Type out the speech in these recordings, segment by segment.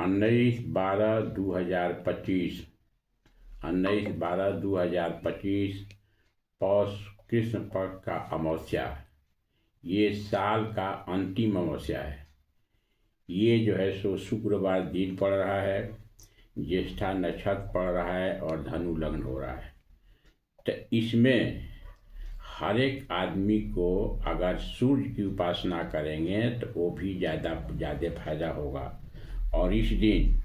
19/12/2025 19/12/2025 पौष कृष्ण पक्ष का अमावस्या, ये साल का अंतिम अमावस्या है। ये जो है सो शुक्रवार दिन पड़ रहा है, ज्येष्ठा नक्षत्र पड़ रहा है और धनु लग्न हो रहा है। तो इसमें हर एक आदमी को अगर सूर्य की उपासना करेंगे तो वो भी ज़्यादा फायदा होगा। और इस दिन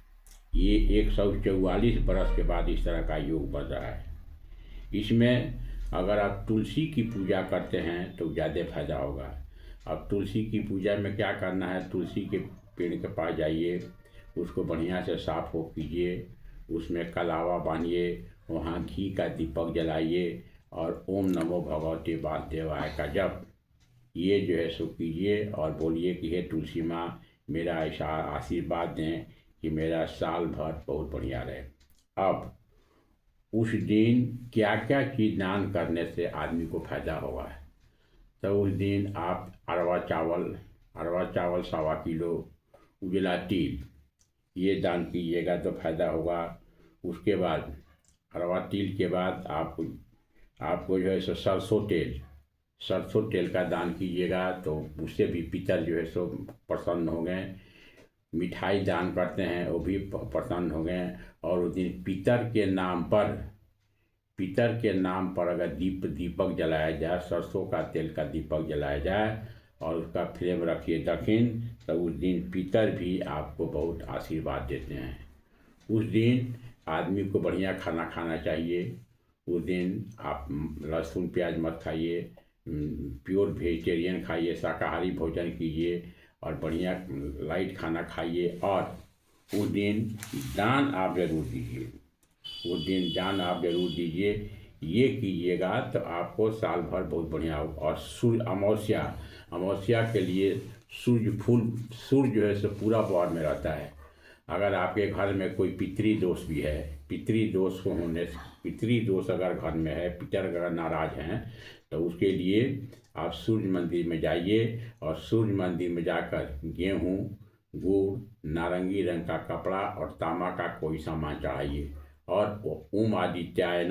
ये 144 बरस के बाद इस तरह का योग बन रहा है। इसमें अगर आप तुलसी की पूजा करते हैं तो ज़्यादा फायदा होगा। अब तुलसी की पूजा में क्या करना है, तुलसी के पेड़ के पास जाइए, उसको बढ़िया से साफ हो कीजिए, उसमें कलावा बांधिए, वहाँ घी का दीपक जलाइए और ओम नमो भगवते वासुदेवाय का जप ये जो है सो कीजिए और बोलिए कि हे तुलसी माँ, मेरा ऐसा आशीर्वाद दें कि मेरा साल भर बहुत बढ़िया रहे। अब उस दिन क्या क्या चीज़ दान करने से आदमी को फायदा होगा, तो उस दिन आप अरवा चावल 1.25 किलो, उजला तिल ये दान कीजिएगा तो फायदा होगा। उसके बाद अरवा तिल के बाद आपको जो है सो सरसों तेल का दान कीजिएगा तो उससे भी पितर जो है सो प्रसन्न हो गए। मिठाई दान करते हैं वो भी प्रसन्न हो गए। और उस दिन पितर के नाम पर अगर दीपक जलाया जाए, सरसों का तेल का दीपक जलाया जाए और उसका फ्लेम रखिए दक्षिण, तो उस दिन पितर भी आपको बहुत आशीर्वाद देते हैं। उस दिन आदमी को बढ़िया खाना खाना चाहिए। उस दिन आप लहसुन प्याज मत खाइए, प्योर वेजिटेरियन खाइए, शाकाहारी भोजन कीजिए और बढ़िया लाइट खाना खाइए। और उस दिन दान आप जरूर दीजिए, ये कीजिएगा तो आपको साल भर बहुत बढ़िया हो। और सूर्य अमावस्या के लिए सूर्य जो है सो पूरा बौर में रहता है। अगर आपके घर में कोई पितृदोष भी है, पितृदोष अगर घर में है, पितर अगर नाराज हैं, तो उसके लिए आप सूर्य मंदिर में जाइए और सूर्य मंदिर में जाकर गेहूँ, गुड़, नारंगी रंग का कपड़ा और तांबा का कोई सामान चढ़ाइए और ओम आदित्याय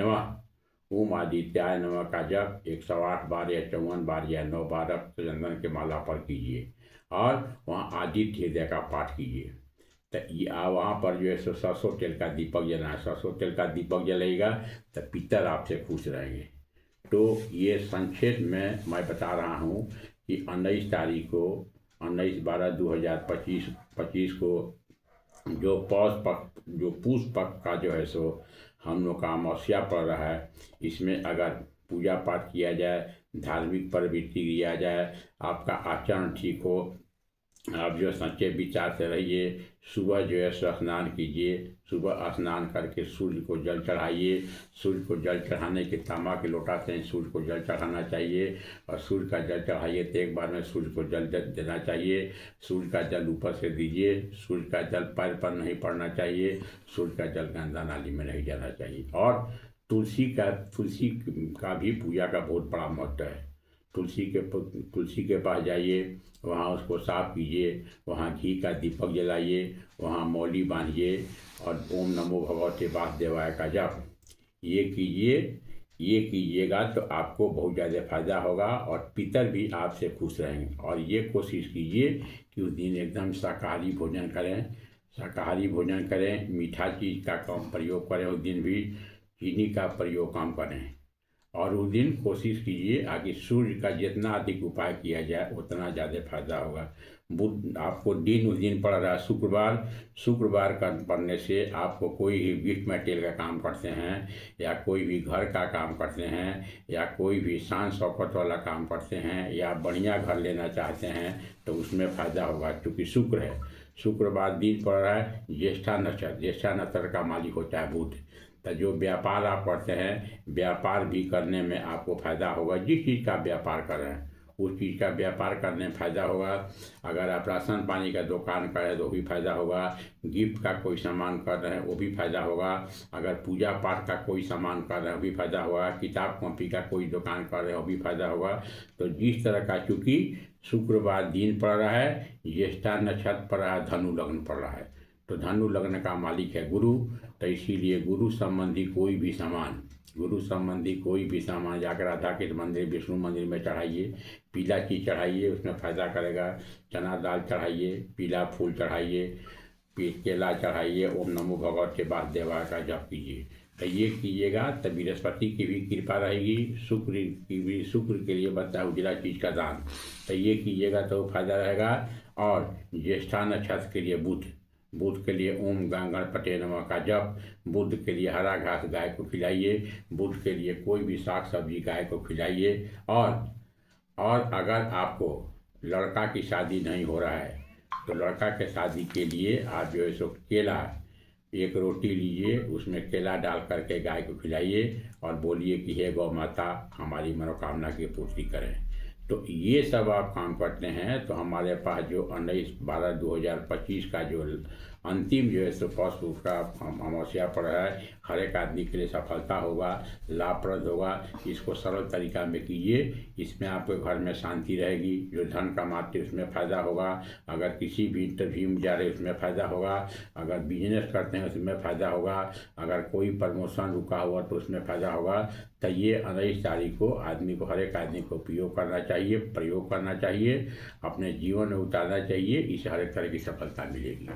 नमः का जप 108 बार या 54 बार या 9 बार चंदन के माला पर कीजिए और वहाँ आदित्य हृदय का पाठ कीजिए। तो वहाँ पर जो है सो सरसों तेल का दीपक जलाना है। सरसों तेल का दीपक जलेगा तो पितर आपसे खुश रहेंगे। तो ये संक्षेप में मैं बता रहा हूँ कि 19/12/2025 को जो पूष पक्ष का जो है सो हम लोग का अमावस्या पड़ रहा है, इसमें अगर पूजा पाठ किया जाए, धार्मिक प्रवृत्ति किया जाए, आपका आचरण ठीक हो, आप जो सच्चे विचार से रहिए। सुबह जो है सो स्नान कीजिए, सुबह स्नान करके सूर्य को जल चढ़ाइए। सूर्य को जल चढ़ाने के तांबा के लोटा से सूर्य को जल चढ़ाना चाहिए और सूर्य का जल चढ़ाइए तो एक बार में सूर्य को जल देना चाहिए। सूर्य का जल ऊपर से दीजिए, सूर्य का जल पैर पर नहीं पड़ना चाहिए, सूर्य का जल गंगा नाली में नहीं जाना चाहिए। और तुलसी का भी पूजा का बहुत बड़ा महत्व है। तुलसी के पास जाइए, वहाँ उसको साफ कीजिए, वहाँ घी का दीपक जलाइए, वहाँ मौली बांधिए और ओम नमो भगवते वासुदेवाय का जप ये कीजिएगा तो आपको बहुत ज़्यादा फायदा होगा और पितर भी आपसे खुश रहेंगे। और ये कोशिश कीजिए कि उस दिन एकदम शाकाहारी भोजन करें, मीठा चीज़ का कम प्रयोग करें, उस दिन भी चीनी का प्रयोग कम करें। और उस दिन कोशिश कीजिए आगे सूर्य का जितना अधिक उपाय किया जाए उतना ज़्यादा फायदा होगा। आपको दिन उस दिन पड़ रहा है शुक्रवार का पड़ने से आपको कोई भी गिफ्ट मटेरियल का काम करते हैं या कोई भी घर का काम करते हैं या कोई भी शान शौकत वाला काम करते हैं या बढ़िया घर लेना चाहते हैं तो उसमें फ़ायदा होगा। क्योंकि शुक्रवार दिन पड़ रहा है, ज्येष्ठा नक्षत्र का मालिक होता है बुध। तो जो व्यापार आप करते हैं, व्यापार भी करने में आपको फायदा होगा। जिस चीज़ का व्यापार कर रहे हैं उस चीज़ का व्यापार करने में फायदा होगा। अगर आप राशन पानी का दुकान कर रहे हैं तो भी फायदा होगा। गिफ्ट का कोई सामान कर रहे हैं वो भी फायदा होगा। अगर पूजा पाठ का कोई सामान कर रहे हैं वो भी फायदा होगा। किताब कॉपी का कोई दुकान कर रहे हैं वो भी फायदा होगा। तो जिस तरह का, चूँकि शुक्रवार दिन पड़ रहा है, ज्येष्ठा नक्षत्र पड़ रहा है, धनु लग्न पड़ रहा है, तो धनु लग्न का मालिक है गुरु। तो इसीलिए गुरु संबंधी कोई भी सामान जाकर राधा के मंदिर, विष्णु मंदिर में चढ़ाइए, पीला चीज़ चढ़ाइए, उसमें फ़ायदा करेगा। चना दाल चढ़ाइए, पीला फूल चढ़ाइए, केला चढ़ाइए, ओम नमो भगवत के बाद देवा का जप कीजिए। तो ये कीजिएगा तो बृहस्पति की भी कृपा रहेगी, शुक्र के लिए बनता है उजला चीज़ का दान। तो ये कीजिएगा तो फायदा रहेगा। और ज्येष्ठा नक्षत्र के लिए बुध के लिए ओम गणपते नमः का जप, बुध के लिए हरा घास गाय को खिलाइए, बुध के लिए कोई भी साग सब्जी गाय को खिलाइए। और अगर आपको लड़का की शादी नहीं हो रहा है तो लड़का के शादी के लिए आप जो है सो केला, एक रोटी लीजिए, उसमें केला डाल करके गाय को खिलाइए और बोलिए कि हे गौ माता हमारी मनोकामना की पूर्ति करें। तो ये सब आप काम करते हैं तो हमारे पास जो 19/12/2025 का जो अंतिम जो है सो पौष का अमावस्या पड़ रहा है, हर एक आदमी के लिए सफलता होगा, लाभप्रद होगा। इसको सरल तरीका में कीजिए, इसमें आपके घर में शांति रहेगी। जो धन कमाते उसमें फ़ायदा होगा, अगर किसी भी इंटरव्यू में जा रहे उसमें फ़ायदा होगा, अगर बिजनेस करते हैं उसमें फ़ायदा होगा, अगर कोई प्रमोशन रुका हुआ तो उसमें फ़ायदा होगा। तो ये 19 तारीख को हर एक आदमी को प्रयोग करना चाहिए, अपने जीवन में उतारना चाहिए। इससे हर एक तरह की सफलता मिलेगी।